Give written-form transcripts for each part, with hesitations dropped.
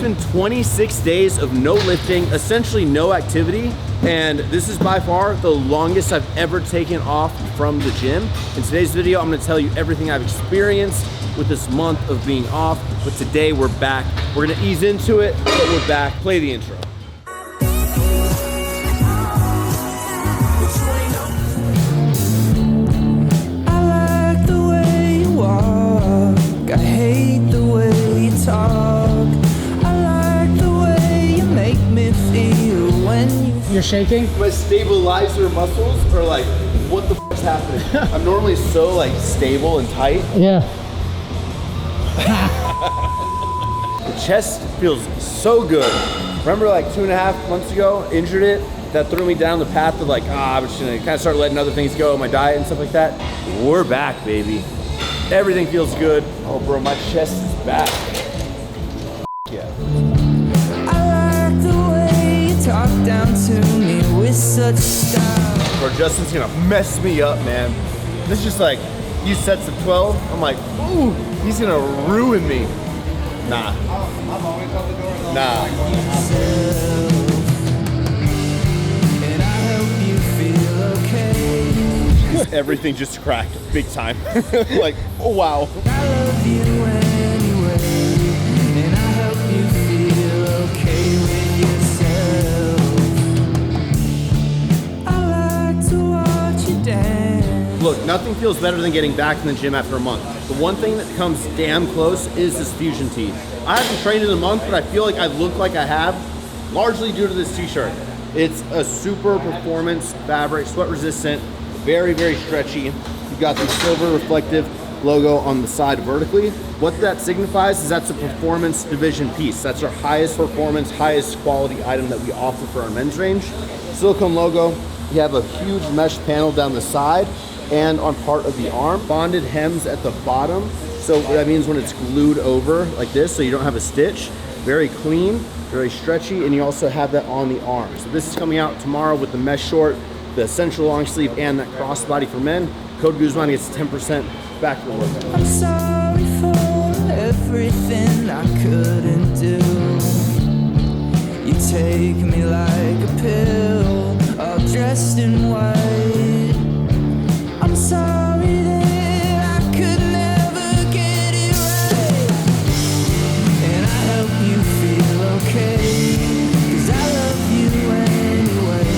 been 26 days of no lifting, essentially no activity, and this is by far the longest I've ever taken off from the gym. In today's video, I'm gonna tell you everything I've experienced with this month of being off, but today we're back. We're gonna ease into it, but we're back. Play the intro. I hate the way you talk. I like the way you make me feel when You're shaking? My stabilizer muscles are like, what the f is happening? I'm normally so like stable and tight. Yeah. The chest feels so good. Remember like 2.5 months ago, injured it? That threw me down the path of like, I'm just gonna kind of start letting other things go, my diet and stuff like that. We're back, baby. Everything feels good. Oh, bro, my chest is back. Yeah. I like the way you talk down to me with such style. Bro, Justin's gonna mess me up, man. This is just like, you sets of 12. I'm like, ooh, he's gonna ruin me. Nah. Nah. And I hope you feel okay. Everything just cracked big time. Like, oh wow. I love you anyway. And I hope you feel okay with yourself. I like to watch you dance. Look, nothing feels better than getting back in the gym after a month. The one thing that comes damn close is this fusion tee. I haven't trained in a month, but I feel like I look like I have, largely due to this t-shirt. It's a super performance fabric, sweat resistant, very, very stretchy. You've got the silver reflective logo on the side vertically. What that signifies is that's a performance division piece. That's our highest performance, highest quality item that we offer for our men's range. Silicone logo. You have a huge mesh panel down the side and on part of the arm. Bonded hems at the bottom. So that means when it's glued over like this, so you don't have a stitch. Very clean, very stretchy, and you also have that on the arm. So this is coming out tomorrow with the mesh short, the essential long sleeve, and that crossbody for men. Code Guzman gets 10% back to the workout. I'm sorry for everything I couldn't do. You take me like a pill, all dressed in white. I'm sorry that I could never get it right. And I hope you feel okay, 'cause I love you anyway.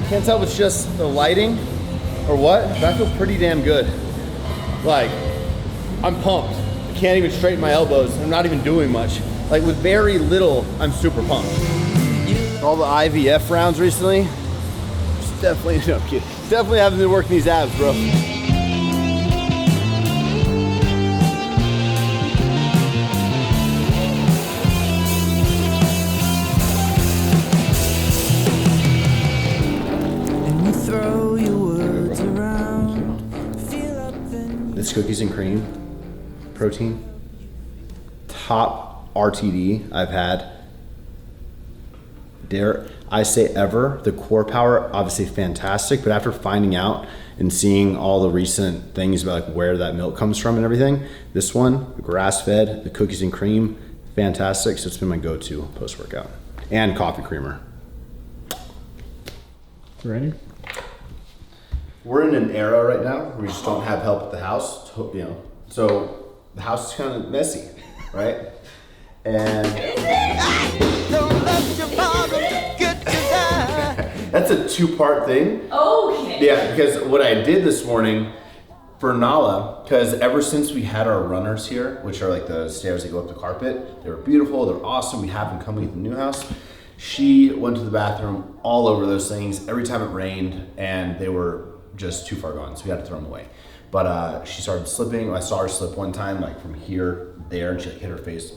Can't tell if it's just the lighting or what, but I feel pretty damn good. Like, I'm pumped. I can't even straighten my elbows. I'm not even doing much. Like with very little, I'm super pumped. All the IVF rounds recently, just definitely, no, I'm kidding. Definitely haven't been working these abs, bro. This cookies and cream protein, top RTD I've had. Dare I say ever. The core power, obviously fantastic, but after finding out and seeing all the recent things about like where that milk comes from and everything, this one, grass-fed, the cookies and cream, fantastic. So it's been my go-to post-workout. And coffee creamer. Ready? We're in an era right now where we just don't have help at the house, you know. So the house is kind of messy, right? And that's a two-part thing. Okay. Yeah, because what I did this morning for Nala, because ever since we had our runners here, which are like the stairs that go up the carpet, they were beautiful, they're awesome. We have them coming at the new house. She went to the bathroom all over those things every time it rained, and they were just too far gone, so we had to throw them away. But she started slipping. I saw her slip one time, like from here, there, and she like hit her face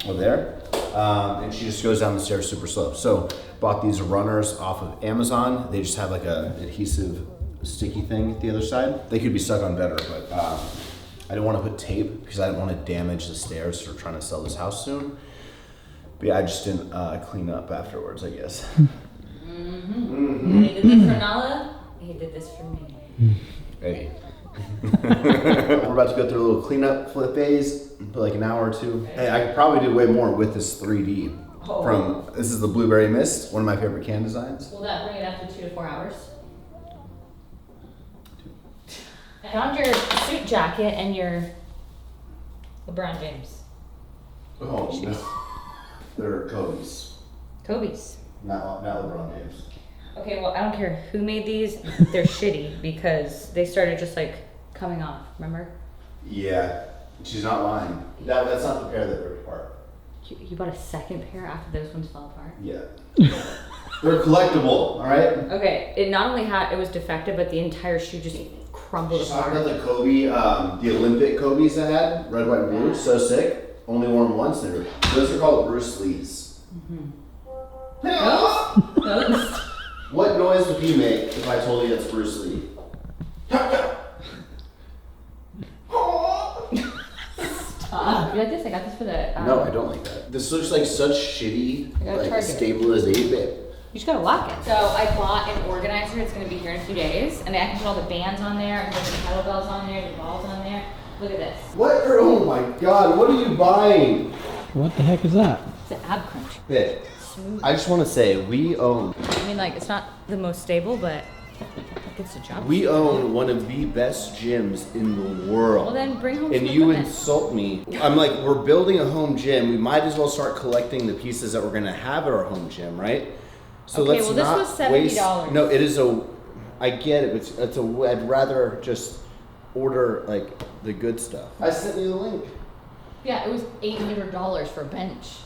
over there. And she just goes down the stairs super slow. So bought these runners off of Amazon. They just have like a adhesive sticky thing at the other side. They could be stuck on better, but I didn't want to put tape because I didn't want to damage the stairs for trying to sell this house soon. But yeah, I just didn't clean up afterwards, I guess. Mm-hmm. He did this for Nala. He did this for me. Hey, We're about to go through a little cleanup for the phase, put like an hour or two. Hey, I could probably do way more with this 3D. This is the Blueberry Mist, one of my favorite can designs. Will that bring it up to 2 to 4 hours? I found your suit jacket and your LeBron James. Oh, no. They're Kobe's. Kobe's. Not LeBron James. Okay, well, I don't care who made these. They're shitty because they started just like coming off, remember? Yeah, she's not lying. That's not the pair that ripped apart. You bought a second pair after those ones fell apart? Yeah. They're collectible, all right? Okay, it not only it was defective, but the entire shoe just crumbled She's talking apart. about the Kobe, the Olympic Kobe's I had, red, white, and blue, so sick. Only wore them once. Those are called Bruce Lee's. Those? What noise would you make if I told you that's Bruce Lee? You like this? I got this for the. No, I don't like that. This looks like such shitty, I got like Target. stabilization. You just gotta lock it. So I bought an organizer. It's gonna be here in a few days, and I can put all the bands on there, and put the kettlebells on there, the balls on there. Look at this. What? Oh my God! What are you buying? What the heck is that? It's an ab crunch. Hey, I just want to say we own. I mean, like, it's not the most stable, but it gets the job. We own one of the best gyms in the world. Well, then bring home And some you equipment. insult me. I'm like, we're building a home gym. We might as well start collecting the pieces that we're gonna have at our home gym, right? So Okay, let's well, this not was waste- $70. No, it is a. I get it, but it's a. I'd rather just order like the good stuff. I sent you the link. Yeah, it was $800 for a bench.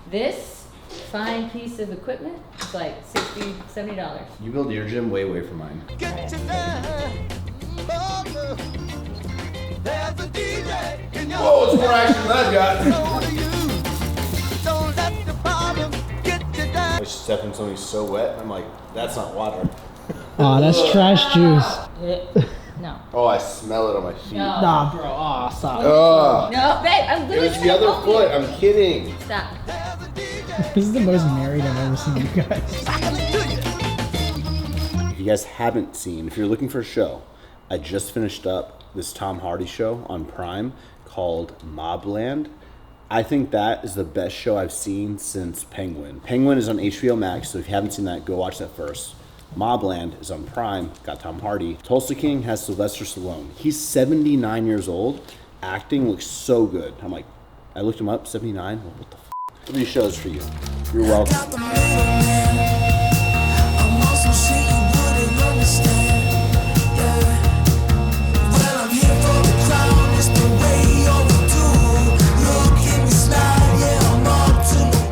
This fine piece of equipment is like $60, $70. You build your gym way from mine. Whoa, it's more action than I've got. I step in something so wet, I'm like, that's not water. Aw, that's trash juice. No. Oh, I smell it on my feet. No. Nah, bro. Aw, stop. Ugh. No, babe, I'm It literally was trying the to other help foot. you. I'm kidding. Stop. This is the most married I've ever seen you guys. If you guys haven't seen, if you're looking for a show, I just finished up this Tom Hardy show on Prime called Mobland. I think that is the best show I've seen since Penguin. Penguin is on HBO Max, so if you haven't seen that, go watch that first. Mobland is on Prime, got Tom Hardy. Tulsa King has Sylvester Stallone. He's 79 years old. Acting looks so good. I'm like, I looked him up, 79. Well, what the f? 3 shows for you. You're welcome.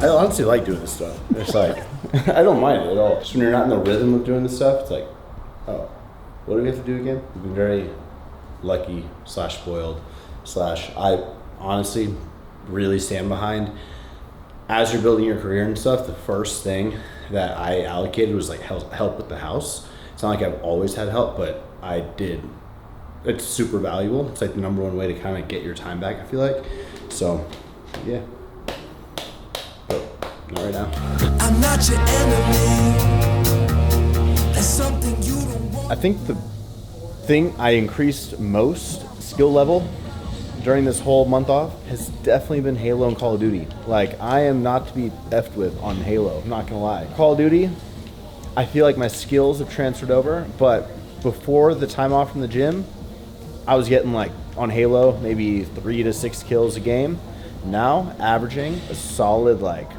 I honestly like doing this stuff. It's like, I don't mind it at all. Just when you're not in the rhythm of doing this stuff, it's like, oh, what do we have to do again? We've been very lucky / spoiled / I honestly really stand behind. As you're building your career and stuff, the first thing that I allocated was like help with the house. It's not like I've always had help, but I did. It's super valuable. It's like the number one way to kind of get your time back, I feel like. So, yeah. But not right now. I'm not your enemy. There's something you don't want. I think the thing I increased most skill level during this whole month off has definitely been Halo and Call of Duty. Like, I am not to be effed with on Halo, I'm not gonna lie. Call of Duty, I feel like my skills have transferred over, but before the time off from the gym, I was getting like, on Halo, maybe 3 to 6 kills a game. Now, averaging a solid like,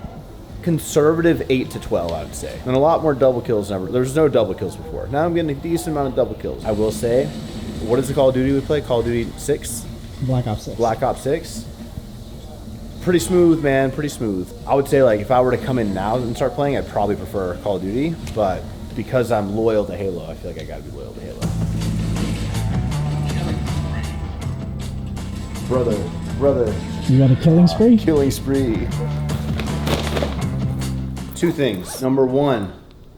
conservative 8 to 12, I would say. And a lot more double kills than ever. There was no double kills before. Now I'm getting a decent amount of double kills. I will say, what is the Call of Duty we play? Call of Duty 6? Black Ops 6. Black Ops 6. Pretty smooth, man, pretty smooth. I would say like if I were to come in now and start playing, I'd probably prefer Call of Duty, but because I'm loyal to Halo, I feel like I gotta be loyal to Halo. Brother, You got a killing spree? killing spree. 2 things. Number 1,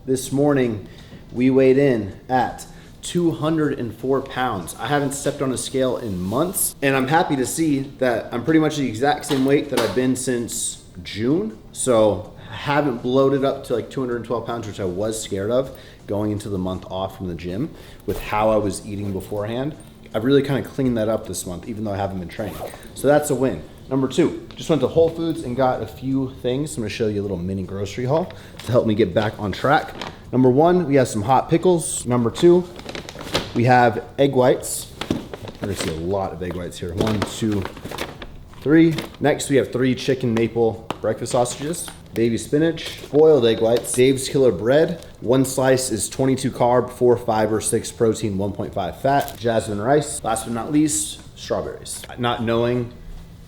this morning we weighed in at 204 pounds. I haven't stepped on a scale in months, and I'm happy to see that I'm pretty much the exact same weight that I've been since June. So haven't bloated up to like 212 pounds, which I was scared of going into the month off from the gym with how I was eating beforehand. I've really kind of cleaned that up this month, even though I haven't been training. So that's a win. Number 2, just went to Whole Foods and got a few things. I'm gonna show you a little mini grocery haul to help me get back on track. Number 1, we have some hot pickles. Number 2, we have egg whites. We're gonna see a lot of egg whites here. 1, 2, 3. Next, we have 3 chicken maple breakfast sausages, baby spinach, boiled egg whites, Dave's Killer bread. 1 slice is 22 carb, 4 fiber, 6 protein, 1.5 fat, jasmine rice. Last but not least, strawberries. Not knowing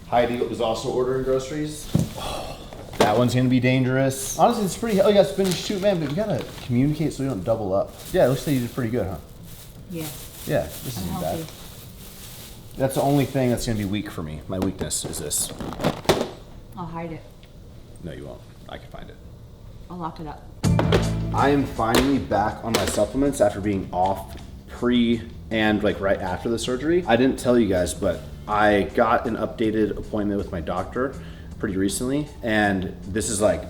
Heidi was also ordering groceries. Oh, that one's gonna be dangerous. Honestly, it's pretty, oh, you got spinach too, man, but we gotta communicate so we don't double up. Yeah, it looks like you did pretty good, huh? Yeah. Yeah, this isn't bad. That's the only thing that's gonna be weak for me. My weakness is this. I'll hide it. No, you won't. I can find it. I'll lock it up. I am finally back on my supplements after being off pre and like right after the surgery. I didn't tell you guys, but I got an updated appointment with my doctor pretty recently, and this is like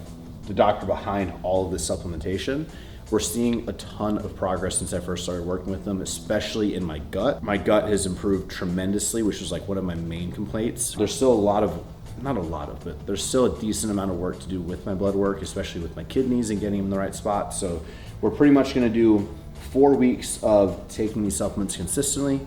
the doctor behind all of this supplementation. We're seeing a ton of progress since I first started working with them, especially in my gut. My gut has improved tremendously, which was like one of my main complaints. There's still but there's still a decent amount of work to do with my blood work, especially with my kidneys and getting them in the right spot. So we're pretty much gonna do 4 weeks of taking these supplements consistently,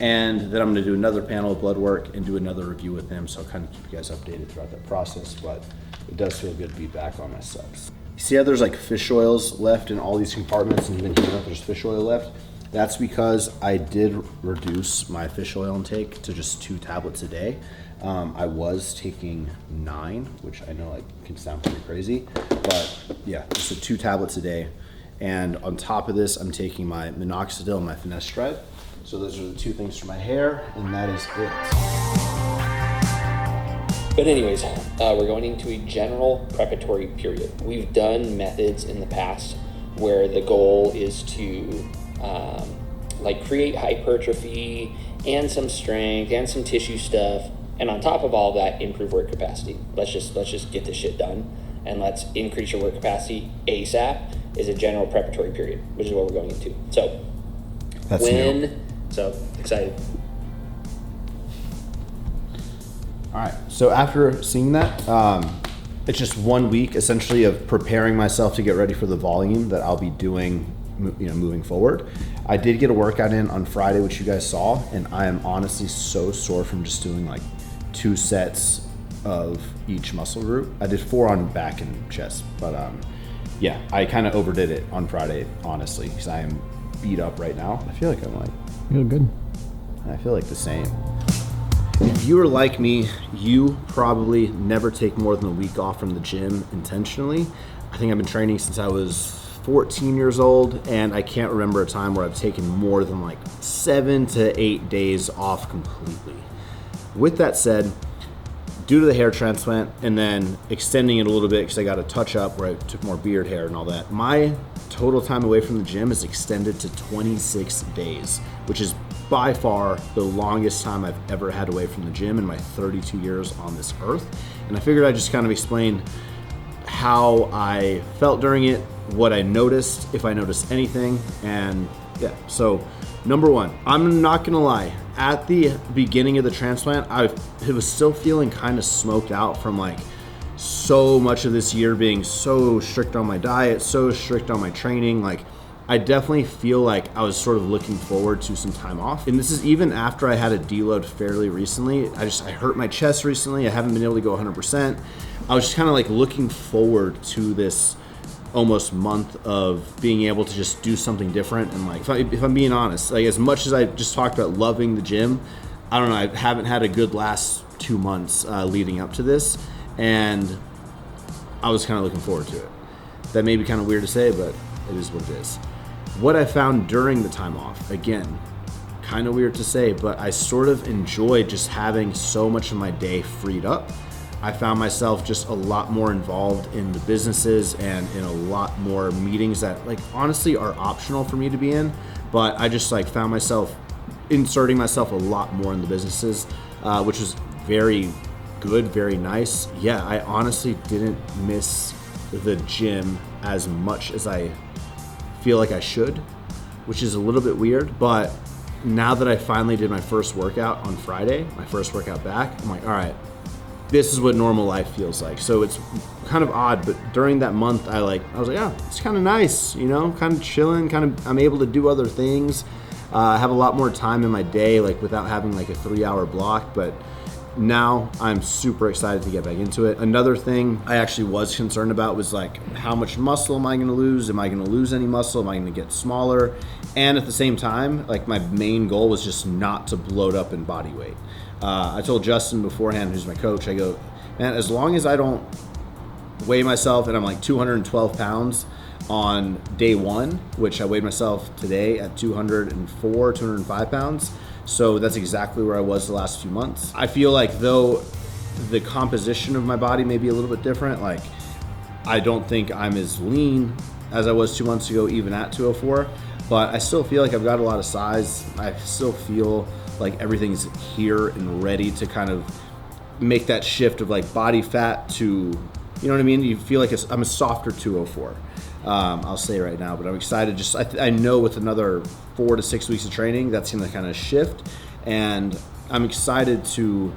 and then I'm gonna do another panel of blood work and do another review with them. So I'll kind of keep you guys updated throughout that process, but it does feel good to be back on my subs. You see how there's like fish oils left in all these compartments, and even here there's fish oil left? That's because I did reduce my fish oil intake to just 2 tablets a day. I was taking 9, which I know like can sound pretty crazy, but yeah, just 2 tablets a day. And on top of this, I'm taking my minoxidil and my finasteride. So those are the 2 things for my hair, and that is it. But anyways, we're going into a general preparatory period. We've done methods in the past where the goal is to like create hypertrophy and some strength and some tissue stuff, and on top of all that, improve work capacity. Let's just get this shit done, and let's increase your work capacity ASAP. Is a general preparatory period, which is what we're going into. So That's new. So excited. All right, so after seeing that, it's just 1 week essentially of preparing myself to get ready for the volume that I'll be doing, moving forward. I did get a workout in on Friday, which you guys saw, and I am honestly so sore from just doing like 2 sets of each muscle group. I did 4 on back and chest, but yeah, I kind of overdid it on Friday, honestly, because I am beat up right now. I feel like I'm like, You look good. I feel like the same. If you are like me, you probably never take more than a week off from the gym intentionally. I think I've been training since I was 14 years old, and I can't remember a time where I've taken more than like 7 to 8 days off completely. With that said, due to the hair transplant and then extending it a little bit because I got a touch up where I took more beard hair and all that, my total time away from the gym is extended to 26 days, which is by far the longest time I've ever had away from the gym in my 32 years on this earth. And I figured I'd just kind of explain how I felt during it, what I noticed, if I noticed anything, and yeah. So number 1, I'm not gonna lie, at the beginning of the transplant, it was still feeling kind of smoked out from like so much of this year being so strict on my diet, so strict on my training. Like I definitely feel like I was sort of looking forward to some time off. And this is even after I had a deload fairly recently. I hurt my chest recently. I haven't been able to go 100%. I was just kind of like looking forward to this almost month of being able to just do something different. And like, if I'm being honest, like as much as I just talked about loving the gym, I don't know, I haven't had a good last 2 months leading up to this. And I was kind of looking forward to it. That may be kind of weird to say, but it is what it is. What I found during the time off, again, kind of weird to say, but I sort of enjoyed just having so much of my day freed up. I found myself just a lot more involved in the businesses and in a lot more meetings that like honestly are optional for me to be in, but I just like found myself inserting myself a lot more in the businesses, which was very good, very nice. Yeah, I honestly didn't miss the gym as much as I feel like I should, which is a little bit weird. But now that I finally did my first workout on Friday, my first workout back, I'm like, all right, this is what normal life feels like. So it's kind of odd, but during that month, I was like, yeah, it's kind of nice, you know, kind of chilling, I'm able to do other things. I have a lot more time in my day, like without having like a 3-hour block, but now I'm super excited to get back into it. Another thing I actually was concerned about was like, how much muscle am I gonna lose? Am I gonna lose any muscle? Am I gonna get smaller? And at the same time, like my main goal was just not to bloat up in body weight. I told Justin beforehand, who's my coach, I go, man, as long as I don't weigh myself and I'm like 212 pounds on day one, which I weighed myself today at 204, 205 pounds. So that's exactly where I was the last few months. I feel like though the composition of my body may be a little bit different, like I don't think I'm as lean as I was 2 months ago, even at 204, but I still feel like I've got a lot of size. I still feel like everything's here and ready to kind of make that shift of like body fat to, you know what I mean? You feel like I'm a softer 204. I'll say right now, but I'm excited. Just I know with another 4 to 6 weeks of training, that's going to kind of shift, and I'm excited to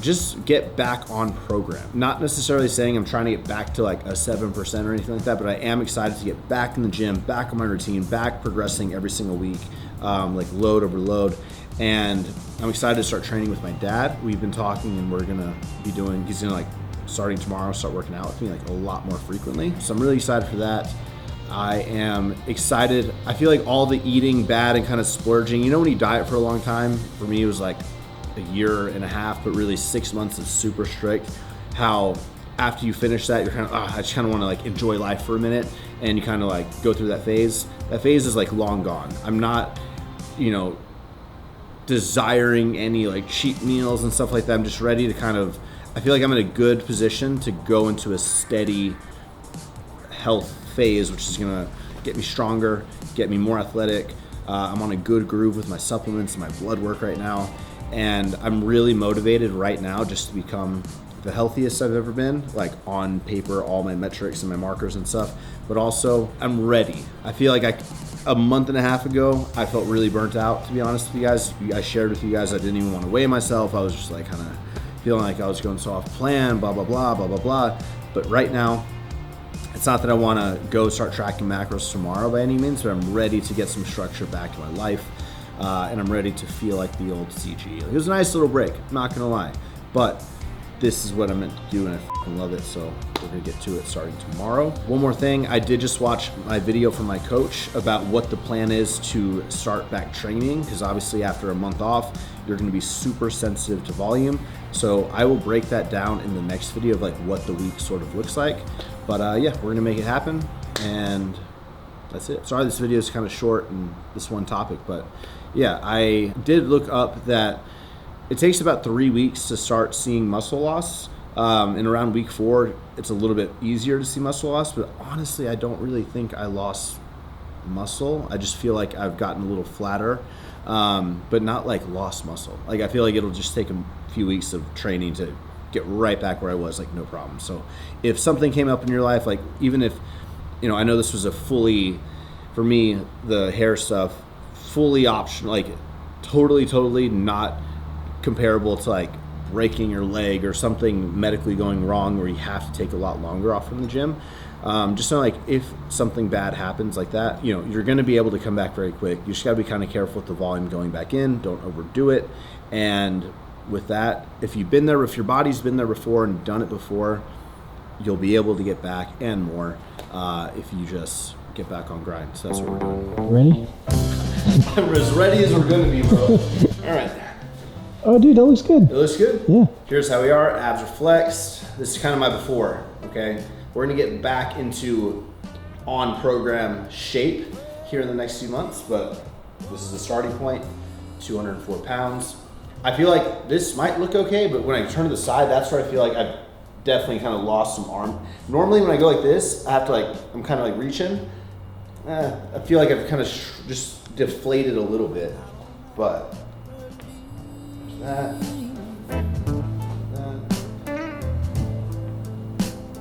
just get back on program. Not necessarily saying I'm trying to get back to like a 7% or anything like that, but I am excited to get back in the gym, back on my routine, back progressing every single week, like load over load. And I'm excited to start training with my dad. We've been talking, and we're gonna be doing, he's gonna like, starting tomorrow, start working out with me like a lot more frequently. So I'm really excited for that. I am excited. I feel like all the eating bad and kind of splurging, you know, when you diet for a long time, for me it was like a year and a half, but really 6 months is super strict. How after you finish that, you're kind of, I just kind of want to like enjoy life for a minute, and you kind of like go through that phase. That phase is like long gone. I'm not, you know, desiring any like cheat meals and stuff like that. I'm just ready to kind of, I feel like I'm in a good position to go into a steady health phase, which is gonna get me stronger, get me more athletic. I'm on a good groove with my supplements and my blood work right now, and I'm really motivated right now just to become the healthiest I've ever been, like on paper, all my metrics and my markers and stuff, but also I'm ready. I feel like a month and a half ago, I felt really burnt out, to be honest with you guys. I shared with you guys I didn't even want to weigh myself. I was just like kind of feeling like I was going so off plan, blah, blah, blah, blah, blah, blah. But right now, it's not that I want to go start tracking macros tomorrow by any means, but I'm ready to get some structure back in my life. And I'm ready to feel like the old CG. It was a nice little break, not gonna lie. But this is what I'm meant to do, and I fucking love it, so we're gonna get to it starting tomorrow. One more thing, I did just watch my video from my coach about what the plan is to start back training, because obviously after a month off, you're gonna be super sensitive to volume. So I will break that down in the next video of like what the week sort of looks like. But yeah, we're gonna make it happen, and that's it. Sorry this video is kind of short and this one topic, but yeah, I did look up that it takes about 3 weeks to start seeing muscle loss. And around week 4, it's a little bit easier to see muscle loss, but honestly, I don't really think I lost muscle. I just feel like I've gotten a little flatter, but not like lost muscle. Like I feel like it'll just take a few weeks of training to get right back where I was, like no problem. So if something came up in your life, like even if, you know, I know this was a fully, for me, the hair stuff, fully optional, like totally not comparable to like breaking your leg or something medically going wrong where you have to take a lot longer off from the gym. Just so like if something bad happens like that, you know, you're going to be able to come back very quick. You just got to be kind of careful with the volume going back in. Don't overdo it. And with that, if you've been there, if your body's been there before and done it before, you'll be able to get back and more if you just get back on grind. So that's what we're doing. Ready? I'm as ready as we're going to be, bro. All right. Oh, dude, that looks good. It looks good? Yeah. Here's how we are. Abs are flexed. This is kind of my before, okay? We're gonna get back into on-program shape here in the next few months, but this is the starting point, 204 pounds. I feel like this might look okay, but when I turn to the side, that's where I feel like I've definitely kind of lost some arm. Normally when I go like this, I have to like, I'm kind of like reaching. I feel like I've kind of just deflated a little bit, but that.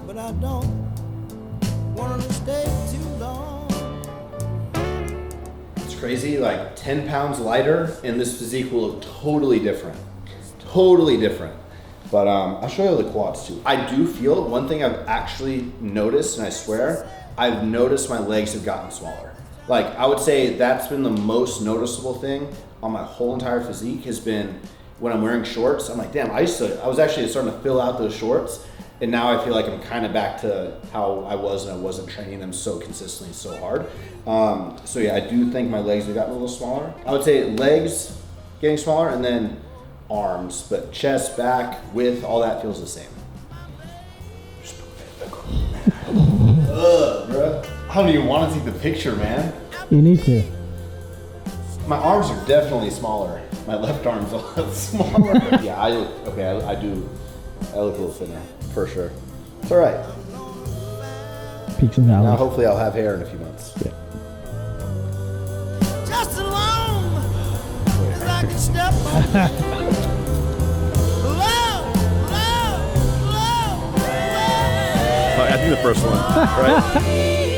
But I don't It's crazy, like 10 pounds lighter and this physique will look totally different. Totally different. But I'll show you the quads too. I do feel, one thing I've actually noticed, and I swear, I've noticed my legs have gotten smaller. Like, I would say that's been the most noticeable thing on my whole entire physique has been when I'm wearing shorts. I'm like, damn, I was actually starting to fill out those shorts, and now I feel like I'm kind of back to how I was, and I wasn't training them so consistently, so hard. So yeah, I do think my legs have gotten a little smaller. I would say legs getting smaller, and then arms, but chest, back, width, all that feels the same. Ugh, bro. I don't even want to take the picture, man. You need to. My arms are definitely smaller. My left arm's a lot smaller. Yeah, I look, okay, I look a little thinner, for sure. It's all right. Peaks and valleys. Now hopefully I'll have hair in a few months. Yeah. Just alone as I can step on. I think the first one, right?